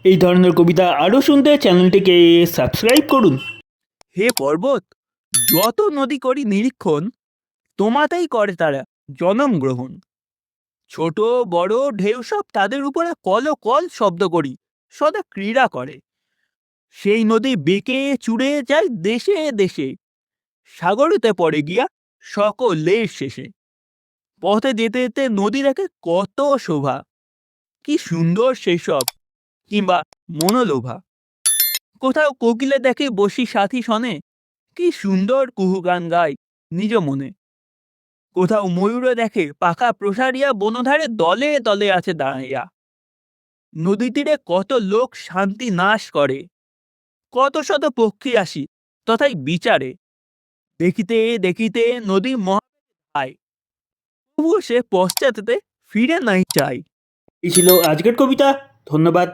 এই ধরনের কবিতা আরও শুনতে চ্যানেলটিকে সাবস্ক্রাইব করুন। হে পর্বত, যত নদী করি নিরীক্ষণ, তোমাতেই করে তারা জনম গ্রহণ। ছোট বড় ঢেউ সব তাদের উপরে কল কল শব্দ করি, সদা ক্রীড়া করে। সেই নদী বেঁকে চুড়ে যায় দেশে দেশে, সাগরেতে পড়ে গিয়া সকলের শেষে। পথে যেতে যেতে নদী দেখে কত শোভা, কি সুন্দর সেই সব, কিংবা মনোলোভা। কোথাও কোকিলে দেখে বসি সাথী শনে, কি সুন্দর কুহু গান গায় নিজ মনে। কোথাও ময়ূরে দেখে পাখা প্রসারিয়া বনধারে দলে দলে আছে দাঁড়াইয়া। নদী তীরে কত লোক শান্তি নাশ করে, কত শত পক্ষী আসি তথাই বিচারে। দেখিতে দেখিতে নদী মহায়, তবুও সে পশ্চাতেতে ফিরে নাই চাই। এই ছিল আজকের কবিতা। ধন্যবাদ।